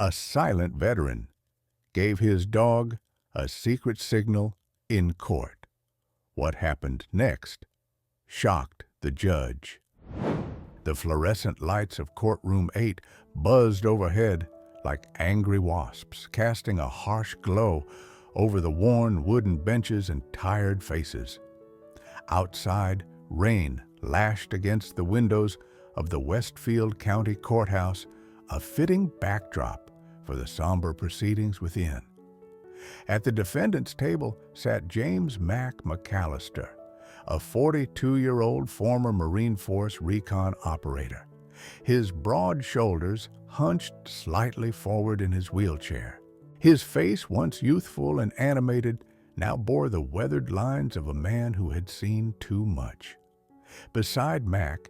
A silent veteran gave his dog a secret signal in court. What happened next shocked the judge. The fluorescent lights of courtroom 8 buzzed overhead like angry wasps, casting a harsh glow over the worn wooden benches and tired faces. Outside, rain lashed against the windows of the Westfield County Courthouse, a fitting backdrop for the somber proceedings within. At the defendant's table sat James McAllister, a 42-year-old former Marine Force recon operator. His broad shoulders hunched slightly forward in his wheelchair. His face, once youthful and animated, now bore the weathered lines of a man who had seen too much. Beside Mac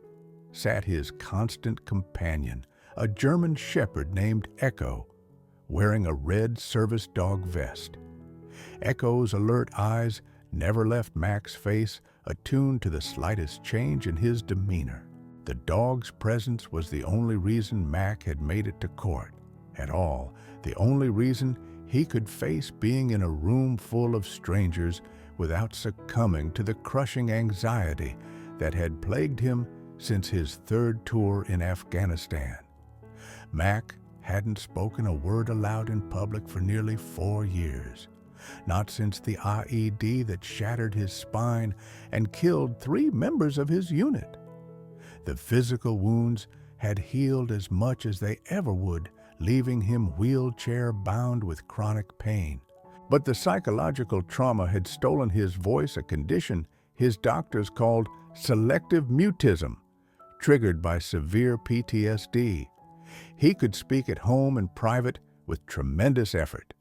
sat his constant companion, a German shepherd named Echo, wearing a red service dog vest. Echo's alert eyes never left Mac's face, attuned to the slightest change in his demeanor. The dog's presence was the only reason Mac had made it to court at all, the only reason he could face being in a room full of strangers without succumbing to the crushing anxiety that had plagued him since his third tour in Afghanistan. Mac hadn't spoken a word aloud in public for nearly 4 years, not since the IED that shattered his spine and killed 3 members of his unit. The physical wounds had healed as much as they ever would, leaving him wheelchair-bound with chronic pain. But the psychological trauma had stolen his voice, a condition his doctors called selective mutism, triggered by severe PTSD. He could speak at home and private with tremendous effort,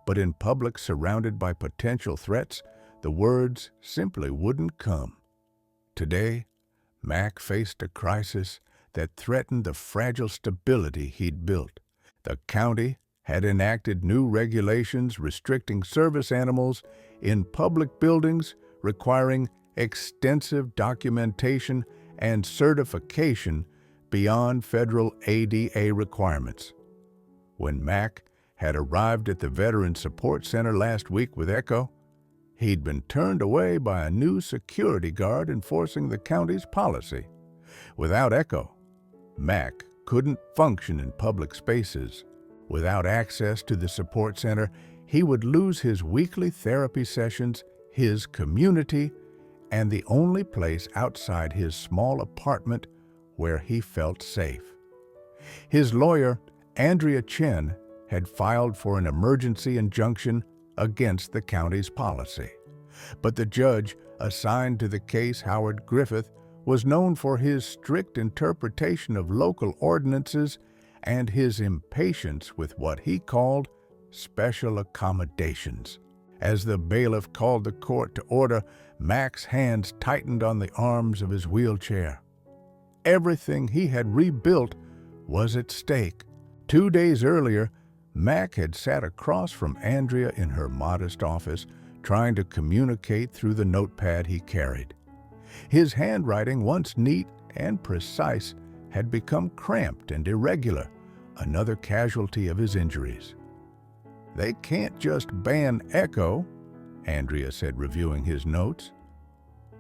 but in public, surrounded by potential threats, the words simply wouldn't come. Today, Mac faced a crisis that threatened the fragile stability he'd built. The county had enacted new regulations restricting service animals in public buildings, requiring extensive documentation and certification beyond federal ADA requirements. When Mac had arrived at the Veterans Support Center last week with Echo, he'd been turned away by a new security guard enforcing the county's policy. Without Echo, Mac couldn't function in public spaces. Without access to the support center, he would lose his weekly therapy sessions, his community, and the only place outside his small apartment where he felt safe. His lawyer, Andrea Chen, had filed for an emergency injunction against the county's policy. But the judge assigned to the case, Howard Griffith, was known for his strict interpretation of local ordinances and his impatience with what he called special accommodations. As the bailiff called the court to order, Mac's hands tightened on the arms of his wheelchair. Everything he had rebuilt was at stake. 2 days earlier, Mac had sat across from Andrea in her modest office, trying to communicate through the notepad he carried. His handwriting, once neat and precise, had become cramped and irregular, another casualty of his injuries. "They can't just ban Echo," Andrea said, reviewing his notes.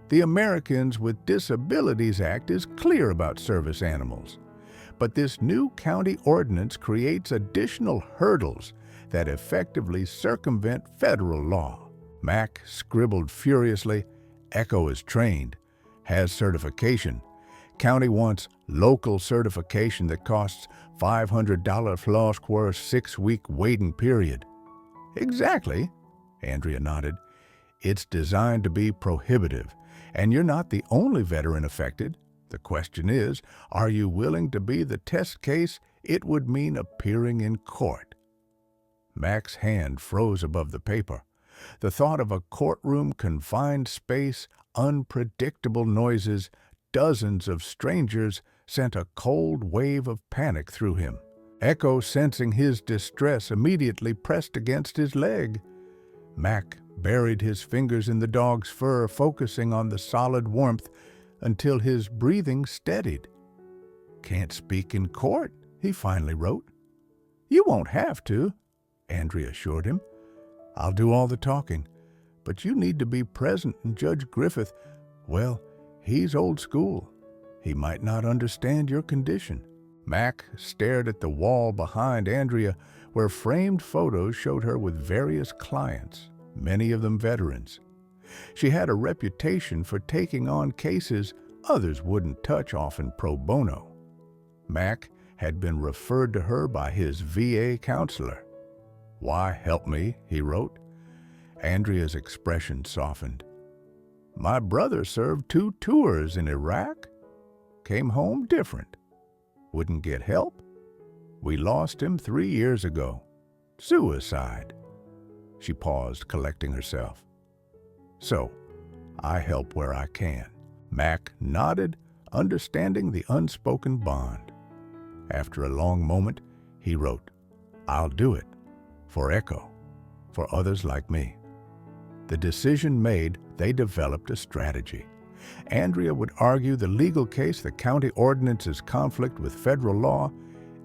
"The Americans with Disabilities Act is clear about service animals. But this new county ordinance creates additional hurdles that effectively circumvent federal law." Mac scribbled furiously. "Echo is trained, has certification. County wants local certification that costs $500 plus 6-week waiting period." "Exactly," Andrea nodded. "It's designed to be prohibitive, and you're not the only veteran affected. The question is, are you willing to be the test case it would mean appearing in court?" Mac's hand froze above the paper. The thought of a courtroom, confined space, unpredictable noises, dozens of strangers sent a cold wave of panic through him. Echo, sensing his distress, immediately pressed against his leg. Mac buried his fingers in the dog's fur, focusing on the solid warmth until his breathing steadied. "Can't speak in court," he finally wrote. "You won't have to," Andrea assured him. "I'll do all the talking, but you need to be present, and Judge Griffith, well, he's old school. He might not understand your condition." Mac stared at the wall behind Andrea, where framed photos showed her with various clients, many of them veterans. She had a reputation for taking on cases others wouldn't touch, often pro bono. Mac had been referred to her by his VA counselor. "Why help me?" he wrote. Andrea's expression softened. "My brother served 2 tours in Iraq. Came home different. Wouldn't get help. We lost him 3 years ago. Suicide." She paused, collecting herself. "So, I help where I can." Mac nodded, understanding the unspoken bond. After a long moment, he wrote, "I'll do it. For Echo. For others like me." The decision made, they developed a strategy. Andrea would argue the legal case, the county ordinance's conflict with federal law,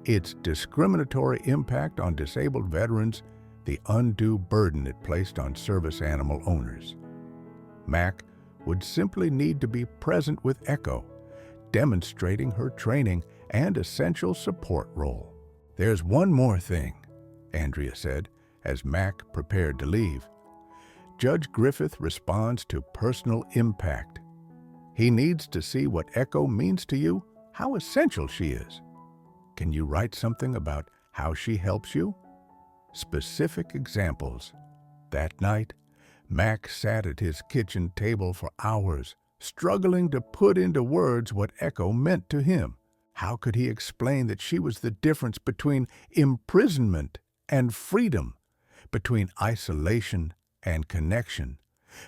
its discriminatory impact on disabled veterans, the undue burden it placed on service animal owners. Mac would simply need to be present with Echo, demonstrating her training and essential support role. "There's one more thing," Andrea said, as Mac prepared to leave. "Judge Griffith responds to personal impact. He needs to see what Echo means to you, how essential she is. Can you write something about how she helps you? Specific examples." That night, Mac sat at his kitchen table for hours, struggling to put into words what Echo meant to him. How could he explain that she was the difference between imprisonment and freedom, between isolation and connection,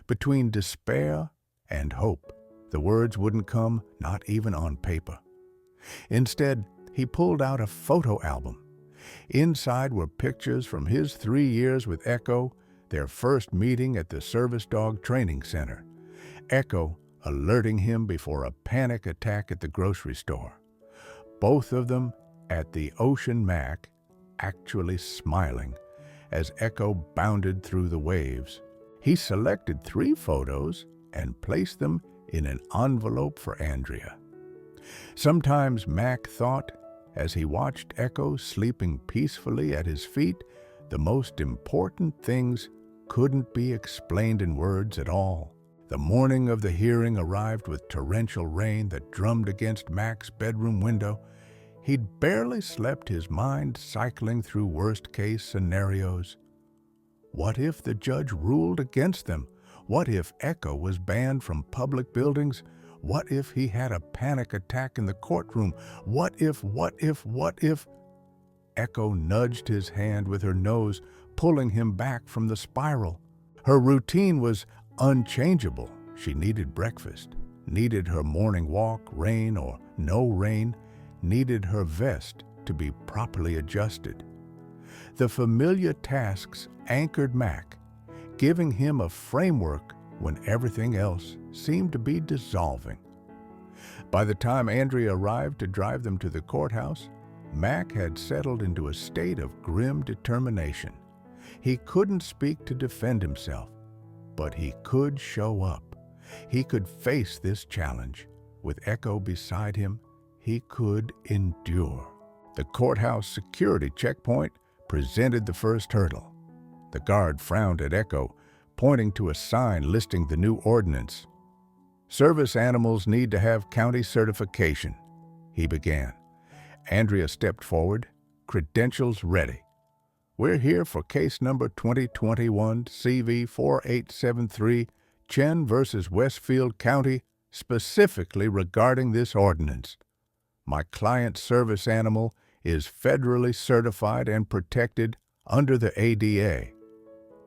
between despair and hope? The words wouldn't come, not even on paper. Instead, he pulled out a photo album. Inside were pictures from his 3 years with Echo, their first meeting at the Service Dog Training Center. Echo alerting him before a panic attack at the grocery store. Both of them at the Ocean Mac, actually smiling as Echo bounded through the waves. He selected 3 photos and placed them in an envelope for Andrea. Sometimes Mac thought, as he watched Echo sleeping peacefully at his feet, the most important things couldn't be explained in words at all. The morning of the hearing arrived with torrential rain that drummed against Mac's bedroom window. He'd barely slept, his mind cycling through worst-case scenarios. What if the judge ruled against them? What if Echo was banned from public buildings? What if he had a panic attack in the courtroom? What if? Echo nudged his hand with her nose, pulling him back from the spiral. Her routine was unchangeable. She needed breakfast, needed her morning walk, rain or no rain, needed her vest to be properly adjusted. The familiar tasks anchored Mac, giving him a framework when everything else seemed to be dissolving. By the time Andrea arrived to drive them to the courthouse, Mac had settled into a state of grim determination. He couldn't speak to defend himself, but he could show up. He could face this challenge. With Echo beside him, he could endure. The courthouse security checkpoint presented the first hurdle. The guard frowned at Echo, pointing to a sign listing the new ordinance. "Service animals need to have county certification," he began. Andrea stepped forward, credentials ready. "We're here for case number 2021 CV 4873, Chen versus Westfield County, specifically regarding this ordinance. My client's service animal is federally certified and protected under the ADA."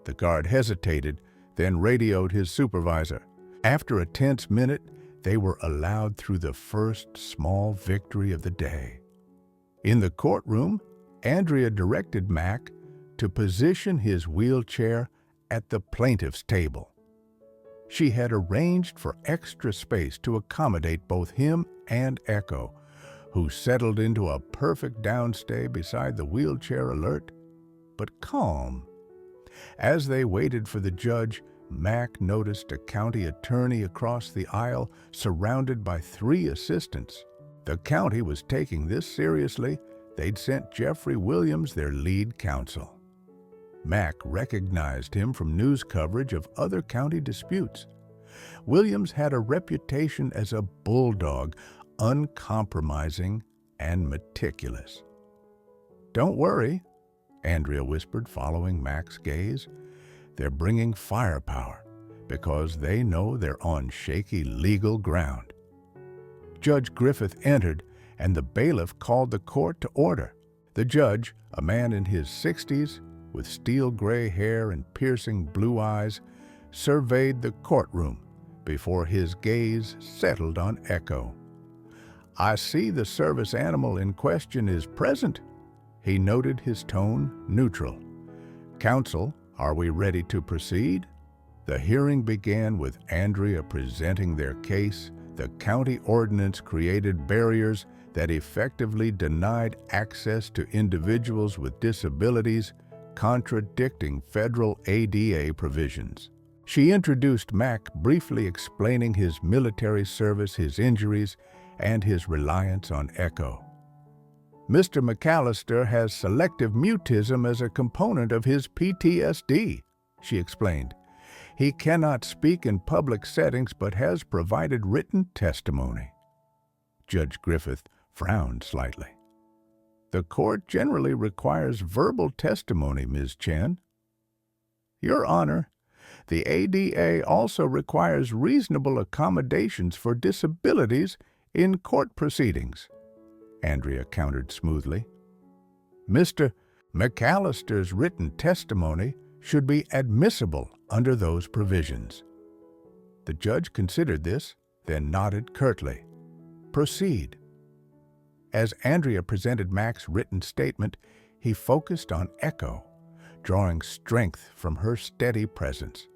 The guard hesitated, then radioed his supervisor. After a tense minute, they were allowed through the first small victory of the day. In the courtroom, Andrea directed Mac to position his wheelchair at the plaintiff's table. She had arranged for extra space to accommodate both him and Echo, who settled into a perfect downstay beside the wheelchair, alert but calm. As they waited for the judge, Mac noticed a county attorney across the aisle surrounded by 3 assistants. The county was taking this seriously. They'd sent Jeffrey Williams their lead counsel. Mac recognized him from news coverage of other county disputes. Williams had a reputation as a bulldog, uncompromising and meticulous. "Don't worry," Andrea whispered, following Mac's gaze. "They're bringing firepower because they know they're on shaky legal ground." Judge Griffith entered, and the bailiff called the court to order. The judge, a man in his 60s, with steel-gray hair and piercing blue eyes, surveyed the courtroom before his gaze settled on Echo. "I see the service animal in question is present." He noted, his tone neutral. "Counsel, are we ready to proceed?" The hearing began with Andrea presenting their case. The county ordinance created barriers that effectively denied access to individuals with disabilities, contradicting federal ADA provisions. She introduced Mac, briefly explaining his military service, his injuries, and his reliance on Echo. "Mr. McAllister has selective mutism as a component of his PTSD," she explained. "He cannot speak in public settings but has provided written testimony." Judge Griffith frowned slightly. "The court generally requires verbal testimony, Ms. Chen." "Your Honor, the ADA also requires reasonable accommodations for disabilities in court proceedings," Andrea countered smoothly. "Mr. McAllister's written testimony should be admissible under those provisions." The judge considered this, then nodded curtly. "Proceed." As Andrea presented Mac's written statement, he focused on Echo, drawing strength from her steady presence.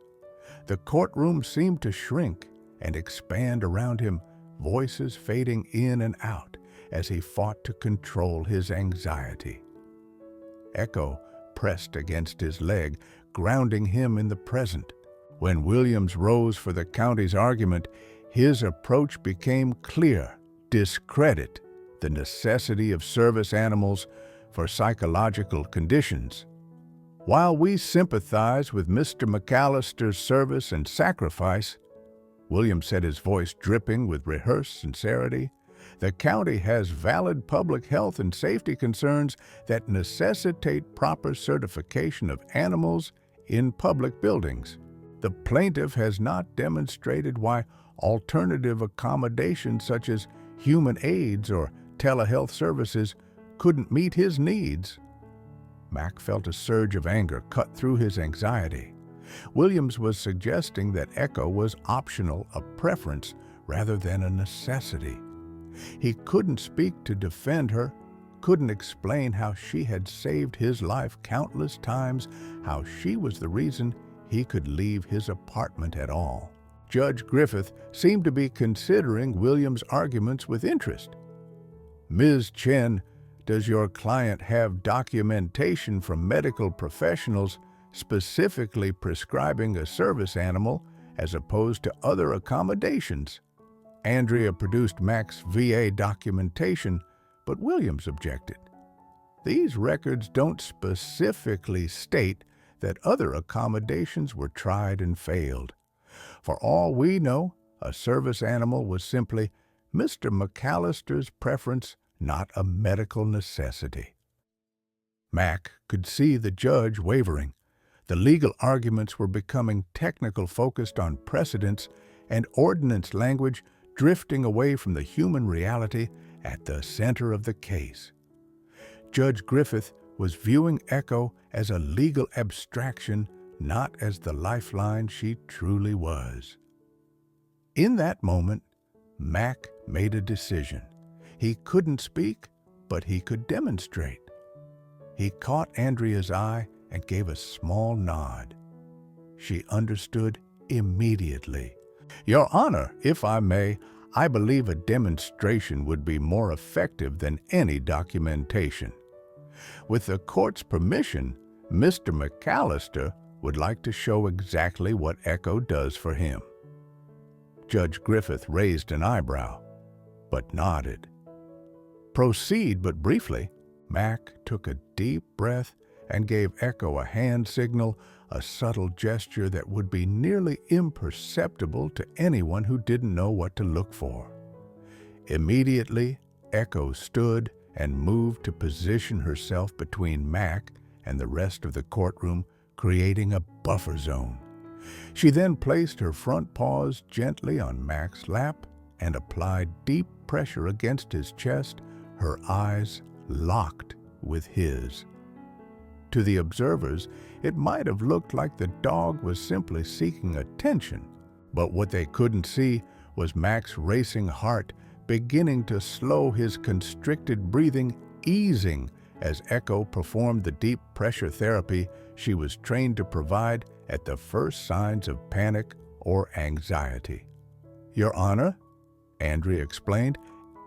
The courtroom seemed to shrink and expand around him, voices fading in and out as he fought to control his anxiety. Echo pressed against his leg, grounding him in the present. When Williams rose for the county's argument, his approach became clear: discredit the necessity of service animals for psychological conditions. "While we sympathize with Mr. McAllister's service and sacrifice," Williams said, his voice dripping with rehearsed sincerity, "the county has valid public health and safety concerns that necessitate proper certification of animals in public buildings. The plaintiff has not demonstrated why alternative accommodations such as human aids or telehealth services couldn't meet his needs." Mac felt a surge of anger cut through his anxiety. Williams was suggesting that Echo was optional, a preference rather than a necessity. He couldn't speak to defend her, couldn't explain how she had saved his life countless times, how she was the reason he could leave his apartment at all. Judge Griffith seemed to be considering Williams' arguments with interest. "Ms. Chen, does your client have documentation from medical professionals specifically prescribing a service animal as opposed to other accommodations?" Andrea produced Mac's VA documentation, but Williams objected. "These records don't specifically state that other accommodations were tried and failed. For all we know, a service animal was simply Mr. McAllister's preference, not a medical necessity." Mac could see the judge wavering. The legal arguments were becoming technical, focused on precedents and ordinance language, drifting away from the human reality at the center of the case. Judge Griffith was viewing Echo as a legal abstraction, not as the lifeline she truly was. In that moment, Mac made a decision. He couldn't speak, but he could demonstrate. He caught Andrea's eye and gave a small nod. She understood immediately. "Your Honor, if I may, I believe a demonstration would be more effective than any documentation. With the court's permission, Mr. McAllister would like to show exactly what echo does for him." Judge Griffith raised an eyebrow, but nodded. "Proceed, but briefly." Mac took a deep breath and gave Echo a hand signal, a subtle gesture that would be nearly imperceptible to anyone who didn't know what to look for. Immediately, Echo stood and moved to position herself between Mac and the rest of the courtroom, creating a buffer zone. She then placed her front paws gently on Mac's lap and applied deep pressure against his chest, her eyes locked with his. To the observers, it might have looked like the dog was simply seeking attention, but what they couldn't see was Mac's racing heart beginning to slow, his constricted breathing easing as Echo performed the deep pressure therapy she was trained to provide at the first signs of panic or anxiety. "Your Honor," Andrea explained,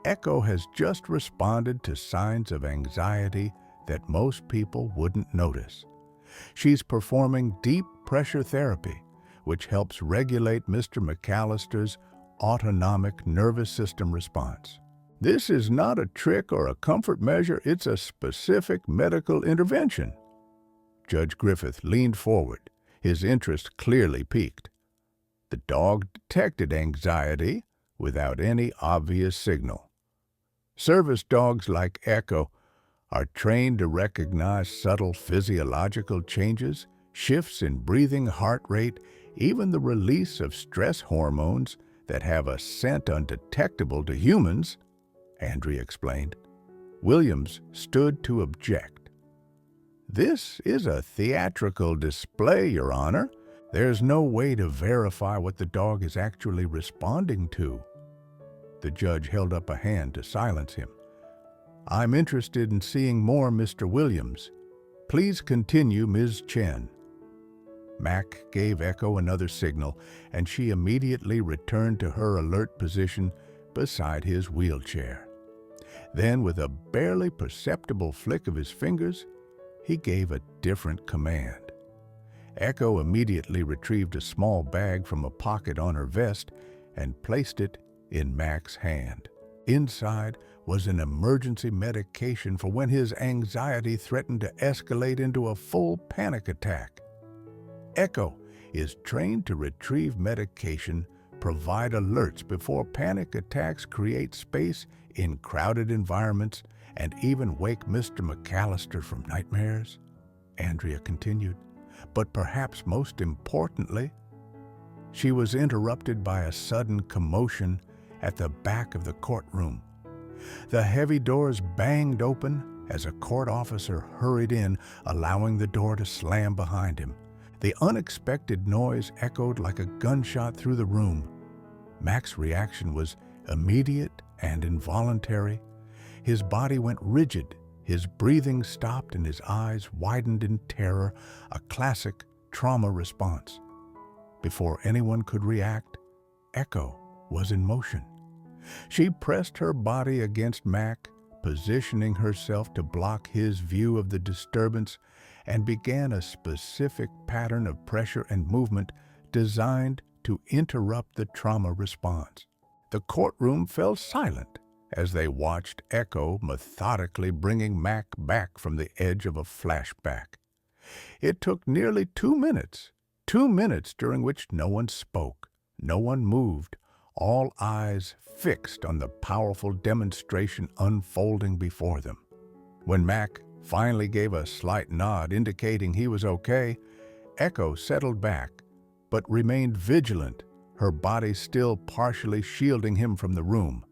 "Echo has just responded to signs of anxiety that most people wouldn't notice. She's performing deep pressure therapy, which helps regulate Mr. McAllister's autonomic nervous system response. This is not a trick or a comfort measure, it's a specific medical intervention." Judge Griffith leaned forward, his interest clearly piqued. The dog detected anxiety without any obvious signal. Service dogs like Echo are trained to recognize subtle physiological changes, shifts in breathing, heart rate, even the release of stress hormones that have a scent undetectable to humans, Andrea explained. Williams stood to object. "This is a theatrical display, Your Honor. There's no way to verify what the dog is actually responding to." The judge held up a hand to silence him. "I'm interested in seeing more, Mr. Williams. Please continue, Ms. Chen." Mac gave Echo another signal, and she immediately returned to her alert position beside his wheelchair. Then, with a barely perceptible flick of his fingers, he gave a different command. Echo immediately retrieved a small bag from a pocket on her vest and placed it in Mac's hand. Inside was an emergency medication for when his anxiety threatened to escalate into a full panic attack. Echo is trained to retrieve medication, provide alerts before panic attacks create space in crowded environments, and even wake Mr. McAllister from nightmares, Andrea continued. But perhaps most importantly, she was interrupted by a sudden commotion at the back of the courtroom. The heavy doors banged open as a court officer hurried in, allowing the door to slam behind him. The unexpected noise echoed like a gunshot through the room. Mac's reaction was immediate and involuntary. His body went rigid, his breathing stopped, and his eyes widened in terror, a classic trauma response. Before anyone could react, Echo was in motion. She pressed her body against Mac, positioning herself to block his view of the disturbance, and began a specific pattern of pressure and movement designed to interrupt the trauma response. The courtroom fell silent as they watched Echo methodically bringing Mac back from the edge of a flashback. It took nearly 2 minutes during which no one spoke, no one moved, all eyes fixed on the powerful demonstration unfolding before them. When Mac finally gave a slight nod indicating he was okay, Echo settled back, but remained vigilant, her body still partially shielding him from the room.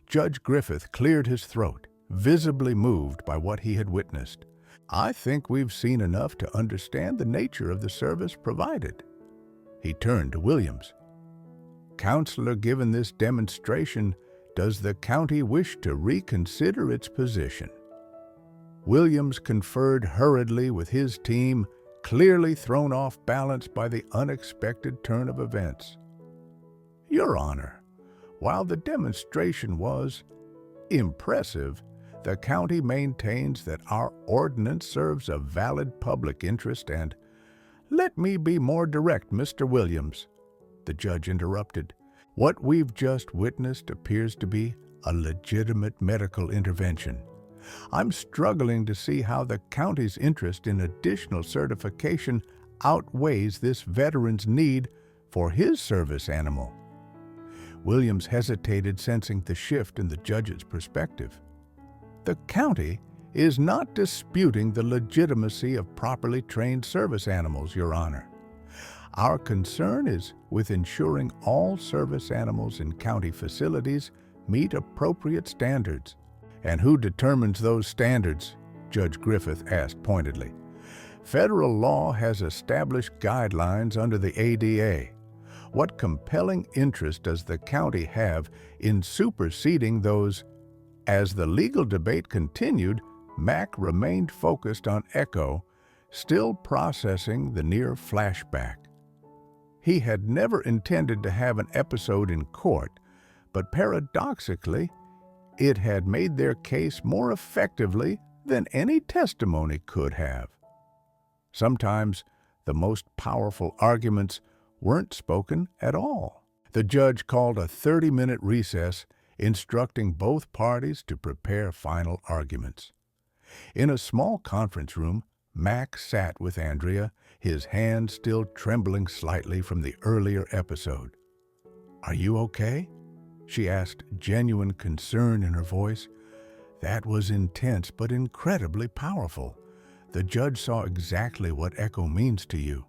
Judge Griffith cleared his throat, visibly moved by what he had witnessed. "I think we've seen enough to understand the nature of the service provided." He turned to Williams. "Counselor, given this demonstration, does the county wish to reconsider its position?" Williams conferred hurriedly with his team, clearly thrown off balance by the unexpected turn of events. "Your Honor, While the demonstration was impressive, the county maintains that our ordinance serves a valid public interest and— "Let me be more direct, Mr. Williams," the judge interrupted. "What we've just witnessed appears to be a legitimate medical intervention. I'm struggling to see how the county's interest in additional certification outweighs this veteran's need for his service animal." Williams hesitated, sensing the shift in the judge's perspective. "The county is not disputing the legitimacy of properly trained service animals, Your Honor. Our concern is with ensuring all service animals in county facilities meet appropriate standards." "And who determines those standards?" Judge Griffith asked pointedly. "Federal law has established guidelines under the ADA. What compelling interest does the county have in superseding those?" As the legal debate continued, Mac remained focused on Echo, still processing the near flashback. He had never intended to have an episode in court, but paradoxically, it had made their case more effectively than any testimony could have. Sometimes the most powerful arguments weren't spoken at all. The judge called a 30-minute recess, instructing both parties to prepare final arguments. In a small conference room, Mac sat with Andrea, his hand still trembling slightly from the earlier episode. "Are you okay?" she asked, genuine concern in her voice. That was intense but incredibly powerful. The judge saw exactly what Echo means to you.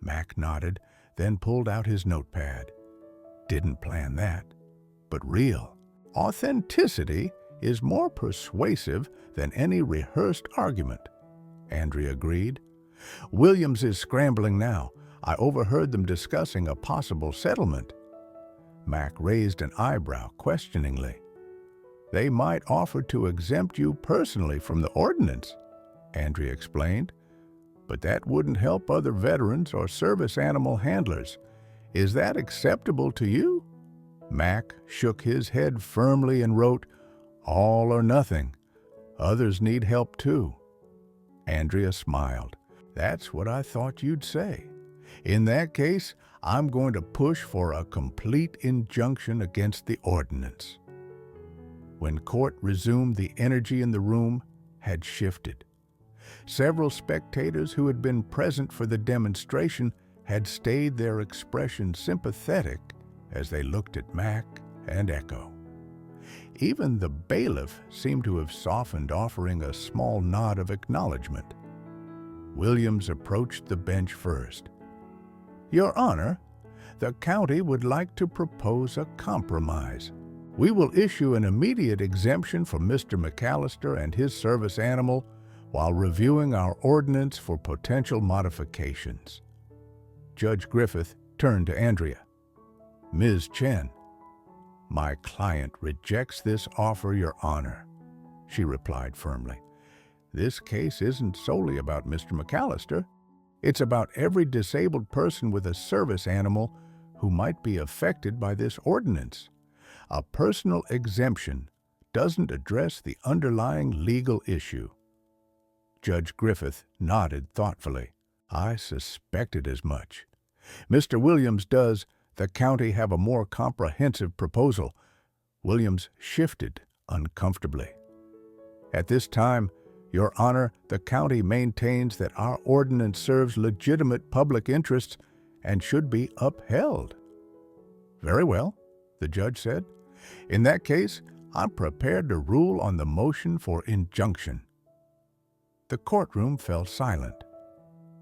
Mac nodded, then pulled out his notepad. "Didn't plan that, but real. Authenticity is more persuasive than any rehearsed argument," Andrea agreed. "Williams is scrambling now. I overheard them discussing a possible settlement." Mac raised an eyebrow questioningly. "They might offer to exempt you personally from the ordinance," Andrea explained. "But that wouldn't help other veterans or service animal handlers. Is that acceptable to you?" Mac shook his head firmly and wrote, "All or nothing. Others need help too." Andrea smiled. "That's what I thought you'd say. In that case, I'm going to push for a complete injunction against the ordinance." When court resumed, the energy in the room had shifted. Several spectators who had been present for the demonstration had stayed, their expression sympathetic as they looked at Mac and Echo. Even the bailiff seemed to have softened, offering a small nod of acknowledgement. Williams approached the bench first. "Your Honor, the county would like to propose a compromise. We will issue an immediate exemption for Mr. McAllister and his service animal while reviewing our ordinance for potential modifications." Judge Griffith turned to Andrea. "Ms. Chen, my client rejects this offer, Your Honor," she replied firmly. "This case isn't solely about Mr. McAllister. It's about every disabled person with a service animal who might be affected by this ordinance. A personal exemption doesn't address the underlying legal issue." Judge Griffith nodded thoughtfully. "I suspected as much. Mr. Williams, does the county have a more comprehensive proposal?" Williams shifted uncomfortably. "At this time, Your Honor, the county maintains that our ordinance serves legitimate public interests and should be upheld." "Very well," the judge said. "In that case, I'm prepared to rule on the motion for injunction." The courtroom fell silent.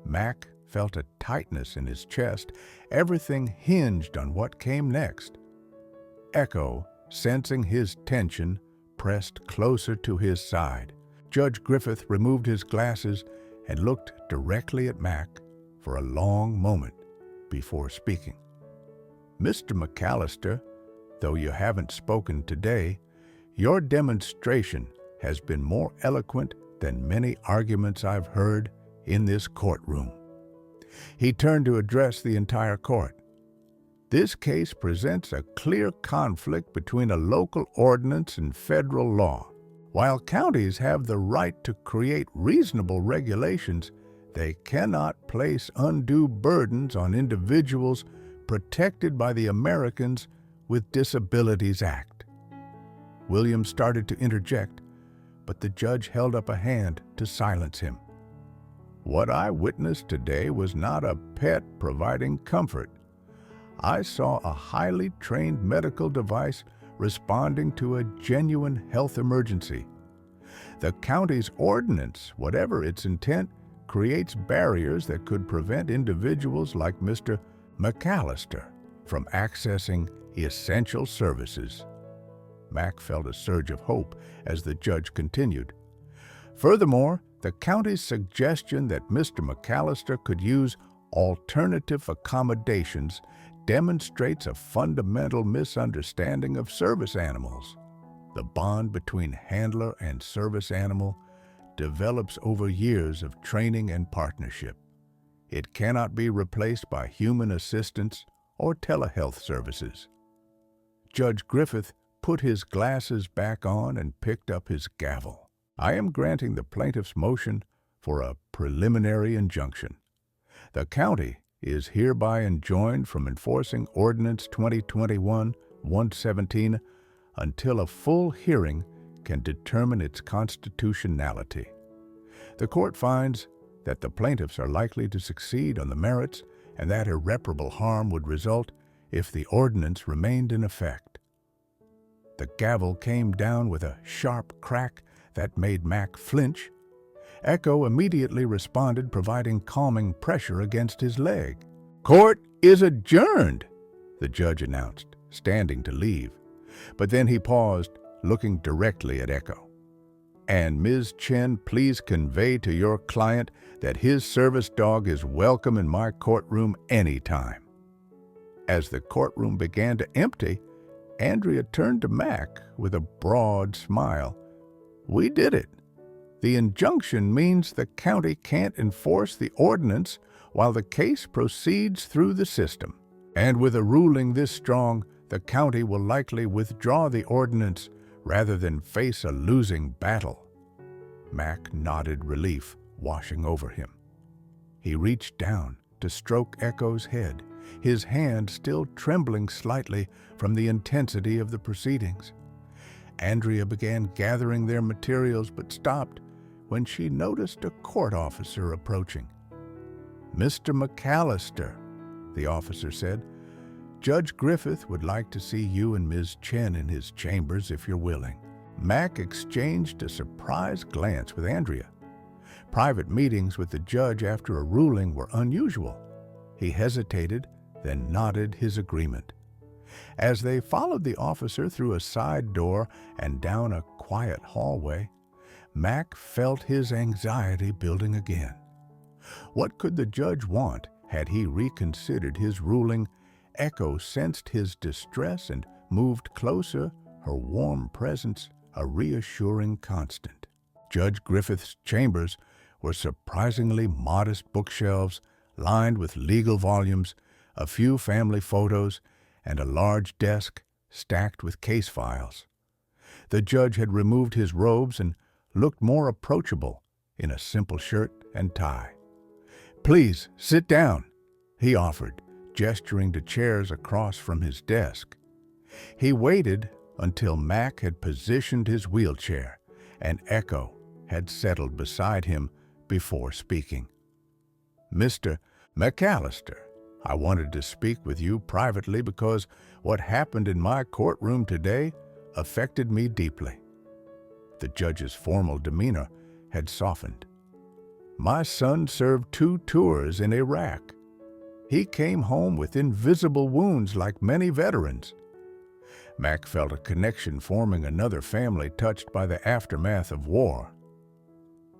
Mac felt a tightness in his chest. Everything hinged on what came next. Echo, sensing his tension, pressed closer to his side. Judge Griffith removed his glasses and looked directly at Mac for a long moment before speaking. "Mr. McAllister, though you haven't spoken today, your demonstration has been more eloquent than many arguments I've heard in this courtroom." He turned to address the entire court. This case presents a clear conflict between a local ordinance and federal law. While counties have the right to create reasonable regulations, they cannot place undue burdens on individuals protected by the Americans with Disabilities Act. William started to interject, but the judge held up a hand to silence him. What I witnessed today was not a pet providing comfort. I saw a highly trained medical device responding to a genuine health emergency. The county's ordinance, whatever its intent, creates barriers that could prevent individuals like Mr. McAllister from accessing essential services. Mac felt a surge of hope as the judge continued. Furthermore, the county's suggestion that Mr. McAllister could use alternative accommodations demonstrates a fundamental misunderstanding of service animals. The bond between handler and service animal develops over years of training and partnership. It cannot be replaced by human assistance or telehealth services. Judge Griffith put his glasses back on and picked up his gavel. I am granting the plaintiff's motion for a preliminary injunction. The county is hereby enjoined from enforcing Ordinance 2021-117 until a full hearing can determine its constitutionality. The court finds that the plaintiffs are likely to succeed on the merits and that irreparable harm would result if the ordinance remained in effect. The gavel came down with a sharp crack that made Mac flinch. Echo immediately responded, providing calming pressure against his leg. "Court is adjourned," the judge announced, standing to leave. But then he paused, looking directly at Echo. "And Ms. Chen, please convey to your client that his service dog is welcome in my courtroom anytime." As the courtroom began to empty, Andrea turned to Mac with a broad smile. "We did it. The injunction means the county can't enforce the ordinance while the case proceeds through the system. And with a ruling this strong, the county will likely withdraw the ordinance rather than face a losing battle." Mac nodded, relief washing over him. He reached down to stroke Echo's head, his hand still trembling slightly from the intensity of the proceedings. Andrea began gathering their materials but stopped when she noticed a court officer approaching. "Mr. McAllister," the officer said, "Judge Griffith would like to see you and Ms. Chen in his chambers if you're willing." Mac exchanged a surprised glance with Andrea. Private meetings with the judge after a ruling were unusual. He hesitated, then nodded his agreement. As they followed the officer through a side door and down a quiet hallway, Mac felt his anxiety building again. What could the judge want? Had he reconsidered his ruling? Echo sensed his distress and moved closer, her warm presence a reassuring constant. Judge Griffith's chambers were surprisingly modest bookshelves lined with legal volumes, a few family photos, and a large desk stacked with case files. The judge had removed his robes and looked more approachable in a simple shirt and tie. "Please, sit down," he offered, gesturing to chairs across from his desk. He waited until Mac had positioned his wheelchair and Echo had settled beside him before speaking. "Mr. McAllister, I wanted to speak with you privately because what happened in my courtroom today affected me deeply." The judge's formal demeanor had softened. "My son served 2 tours in Iraq. He came home with invisible wounds like many veterans." Mac felt a connection forming another family touched by the aftermath of war.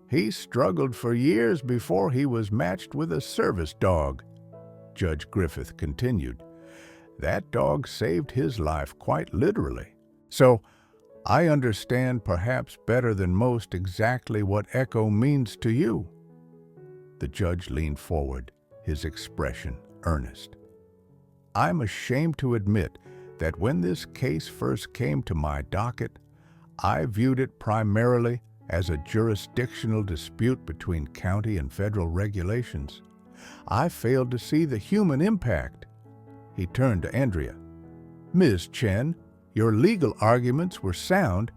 "He struggled for years before he was matched with a service dog," Judge Griffith continued. "That dog saved his life quite literally. So I understand perhaps better than most exactly what Echo means to you." The judge leaned forward, his expression earnest. I'm ashamed to admit that when this case first came to my docket, I viewed it primarily as a jurisdictional dispute between county and federal regulations. I failed to see the human impact. He turned to Andrea. Ms. Chen, your legal arguments were sound,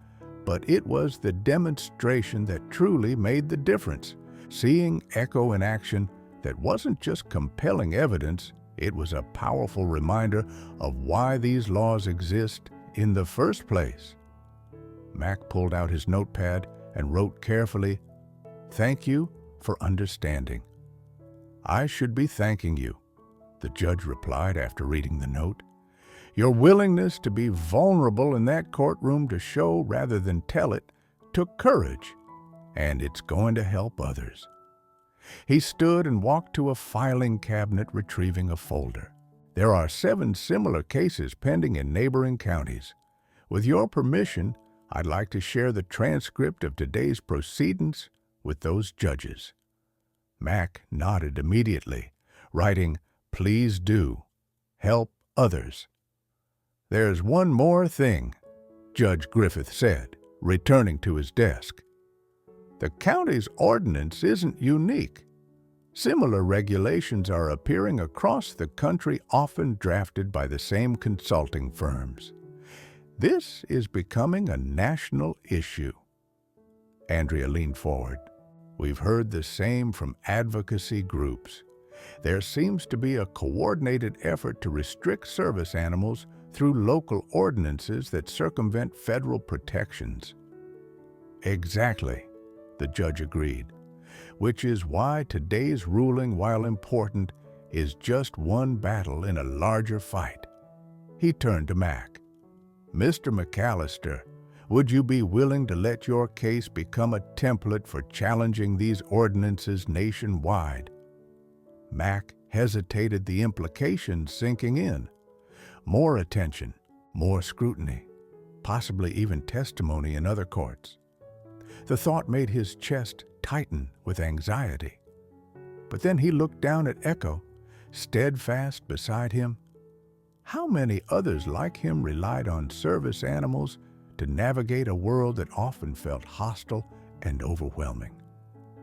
but it was the demonstration that truly made the difference. Seeing Echo in action that wasn't just compelling evidence, it was a powerful reminder of why these laws exist in the first place. Mac pulled out his notepad and wrote carefully, "Thank you for understanding." "I should be thanking you," the judge replied after reading the note. "Your willingness to be vulnerable in that courtroom to show rather than tell it took courage, and it's going to help others." He stood and walked to a filing cabinet, retrieving a folder. "There are 7 similar cases pending in neighboring counties. With your permission, I'd like to share the transcript of today's proceedings with those judges." Mac nodded immediately, writing, "Please do. Help others." "There's one more thing," Judge Griffith said, returning to his desk. "The county's ordinance isn't unique. Similar regulations are appearing across the country, often drafted by the same consulting firms. This is becoming a national issue." Andrea leaned forward. "We've heard the same from advocacy groups. There seems to be a coordinated effort to restrict service animals through local ordinances that circumvent federal protections." "Exactly," the judge agreed, "which is why today's ruling, while important, is just one battle in a larger fight." He turned to Mac. "Mr. McAllister, would you be willing to let your case become a template for challenging these ordinances nationwide?" Mac hesitated, the implications sinking in. More attention, more scrutiny, possibly even testimony in other courts. The thought made his chest tighten with anxiety. But then he looked down at Echo, steadfast beside him. How many others like him relied on service animals to navigate a world that often felt hostile and overwhelming?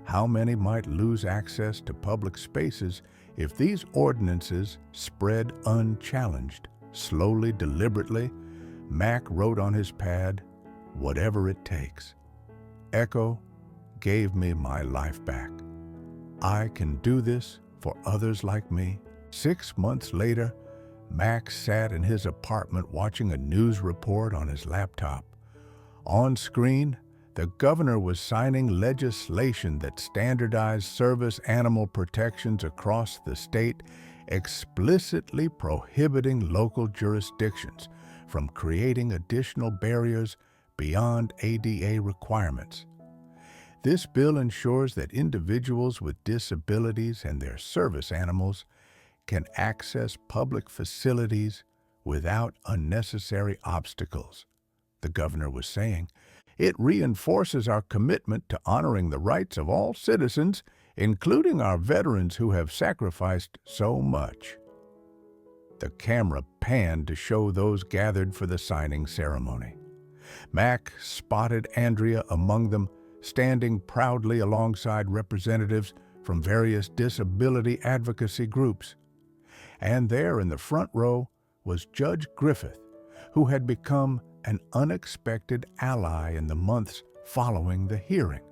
How many might lose access to public spaces if these ordinances spread unchallenged? Slowly, deliberately, Mac wrote on his pad, "Whatever it takes." Echo gave me my life back. I can do this for others like me. 6 months later, Mac sat in his apartment watching a news report on his laptop. On screen, the governor was signing legislation that standardized service animal protections across the state, explicitly prohibiting local jurisdictions from creating additional barriers beyond ADA requirements. This bill ensures that individuals with disabilities and their service animals can access public facilities without unnecessary obstacles, the governor was saying. It reinforces our commitment to honoring the rights of all citizens, including our veterans who have sacrificed so much. The camera panned to show those gathered for the signing ceremony. Mac spotted Andrea among them, standing proudly alongside representatives from various disability advocacy groups. And there in the front row was Judge Griffith, who had become an unexpected ally in the months following the hearing.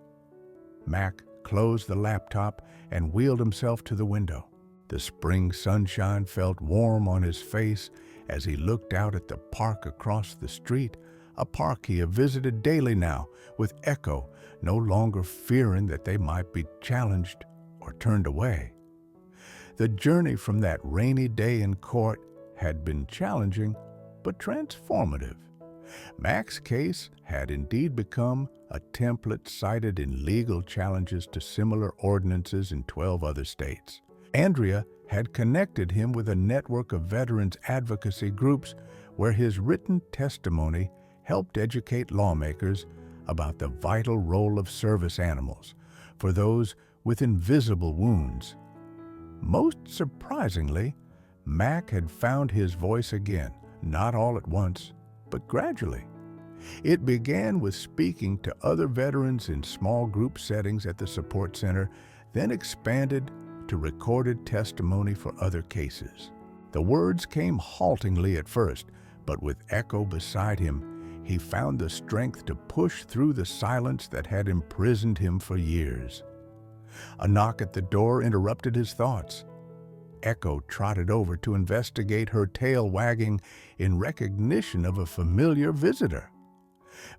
Mac closed the laptop and wheeled himself to the window. The spring sunshine felt warm on his face as he looked out at the park across the street, a park he had visited daily now, with Echo no longer fearing that they might be challenged or turned away. The journey from that rainy day in court had been challenging but transformative. Mac's case had indeed become a template cited in legal challenges to similar ordinances in 12 other states. Andrea had connected him with a network of veterans advocacy groups where his written testimony helped educate lawmakers about the vital role of service animals for those with invisible wounds. Most surprisingly, Mac had found his voice again, not all at once, but gradually. It began with speaking to other veterans in small group settings at the support center, then expanded to recorded testimony for other cases. The words came haltingly at first, but with Echo beside him, he found the strength to push through the silence that had imprisoned him for years. A knock at the door interrupted his thoughts. Echo trotted over to investigate, her tail wagging in recognition of a familiar visitor.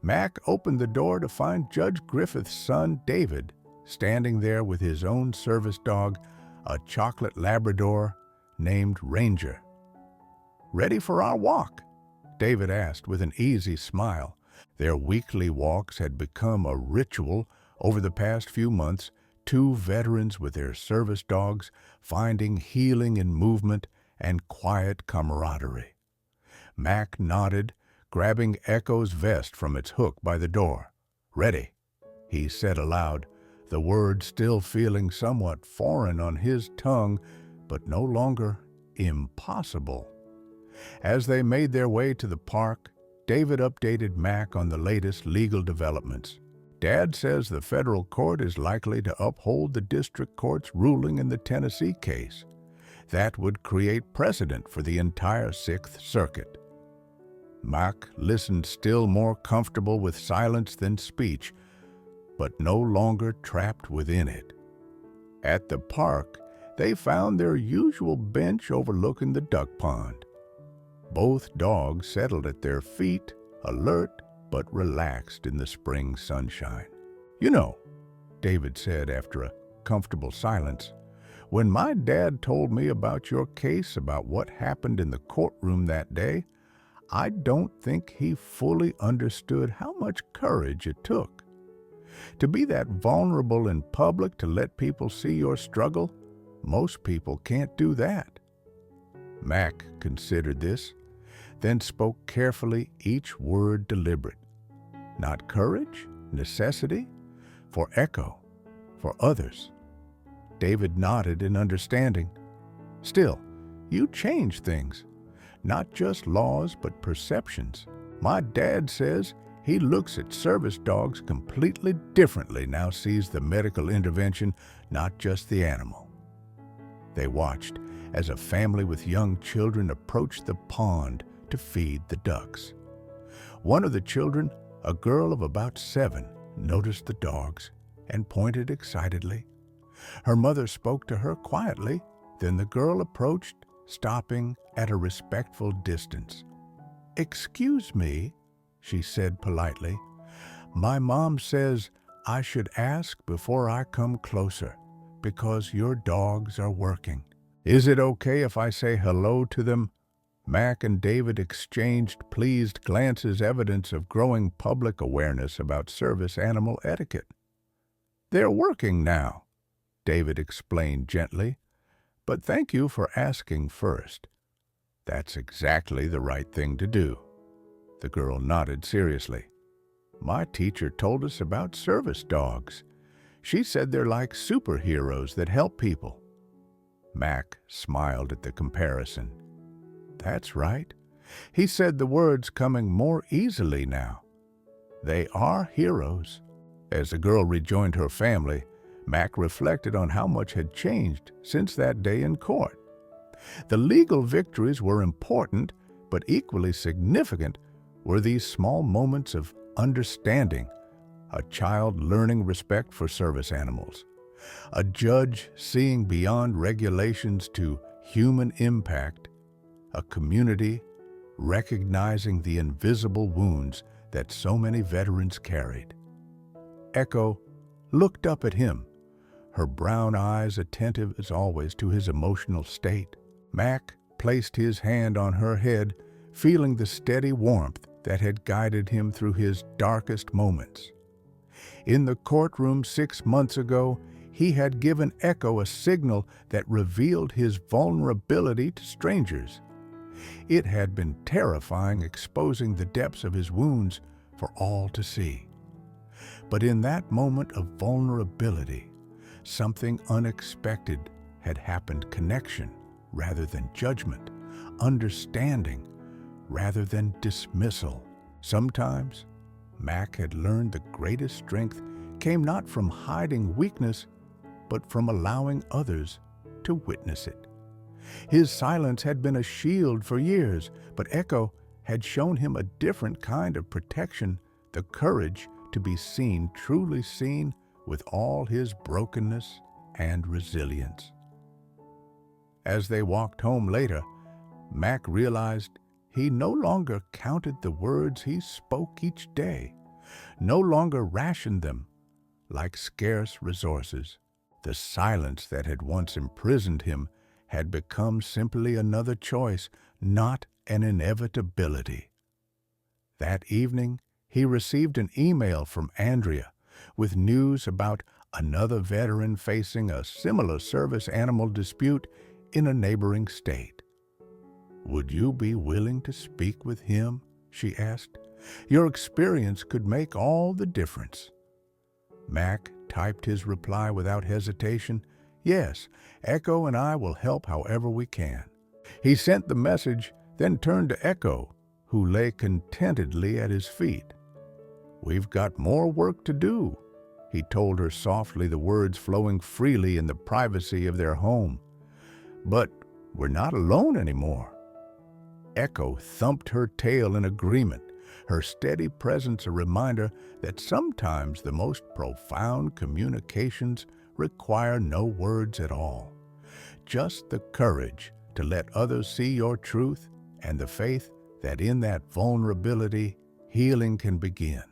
Mac opened the door to find Judge Griffith's son, David, standing there with his own service dog, a chocolate Labrador named Ranger. "Ready for our walk?" David asked with an easy smile. Their weekly walks had become a ritual over the past few months, two veterans with their service dogs finding healing in movement and quiet camaraderie. Mac nodded, grabbing Echo's vest from its hook by the door. "Ready," he said aloud, the words still feeling somewhat foreign on his tongue, but no longer impossible. As they made their way to the park, David updated Mac on the latest legal developments. "Dad says the federal court is likely to uphold the district court's ruling in the Tennessee case. That would create precedent for the entire Sixth Circuit." Mac listened, still more comfortable with silence than speech, but no longer trapped within it. At the park, they found their usual bench overlooking the duck pond. Both dogs settled at their feet, alert but relaxed in the spring sunshine. "You know," David said after a comfortable silence, "when my dad told me about your case, about what happened in the courtroom that day, I don't think he fully understood how much courage it took. To be that vulnerable in public, to let people see your struggle, most people can't do that." Mac considered this, then spoke carefully, each word deliberate. Not courage, necessity, for Echo, for others. David nodded in understanding. "Still, you change things. Not just laws, but perceptions. My dad says he looks at service dogs completely differently now, sees the medical intervention, not just the animal." They watched as a family with young children approached the pond to feed the ducks. One of the children, a girl of about 7, noticed the dogs and pointed excitedly. Her mother spoke to her quietly, then the girl approached, stopping at a respectful distance. "Excuse me," she said politely. "My mom says I should ask before I come closer, because your dogs are working. Is it okay if I say hello to them?" Mac and David exchanged pleased glances, evidence of growing public awareness about service animal etiquette. "They're working now," David explained gently, "but thank you for asking first." "That's exactly the right thing to do." The girl nodded seriously. "My teacher told us about service dogs. She said they're like superheroes that help people." Mac smiled at the comparison. "That's right." He said, the words coming more easily now. "They are heroes." As the girl rejoined her family, Mac reflected on how much had changed since that day in court. The legal victories were important, but equally significant were these small moments of understanding, a child learning respect for service animals, a judge seeing beyond regulations to human impact, a community recognizing the invisible wounds that so many veterans carried. Echo looked up at him, her brown eyes attentive as always to his emotional state. Mac placed his hand on her head, feeling the steady warmth that had guided him through his darkest moments. In the courtroom 6 months ago, he had given Echo a signal that revealed his vulnerability to strangers. It had been terrifying, exposing the depths of his wounds for all to see. But in that moment of vulnerability, something unexpected had happened. Connection, rather than judgment, understanding rather than dismissal. Sometimes, Mac had learned the greatest strength came not from hiding weakness, but from allowing others to witness it. His silence had been a shield for years, but Echo had shown him a different kind of protection, the courage to be seen, truly seen, with all his brokenness and resilience. As they walked home later, Mac realized he no longer counted the words he spoke each day, no longer rationed them like scarce resources. The silence that had once imprisoned him had become simply another choice, not an inevitability. That evening, he received an email from Andrea with news about another veteran facing a similar service animal dispute in a neighboring state. "Would you be willing to speak with him?" she asked. "Your experience could make all the difference." Mac typed his reply without hesitation. "Yes, Echo and I will help however we can." He sent the message, then turned to Echo, who lay contentedly at his feet. "We've got more work to do," he told her softly, the words flowing freely in the privacy of their home. "But we're not alone anymore." Echo thumped her tail in agreement, her steady presence a reminder that sometimes the most profound communications require no words at all, just the courage to let others see your truth and the faith that in that vulnerability, healing can begin.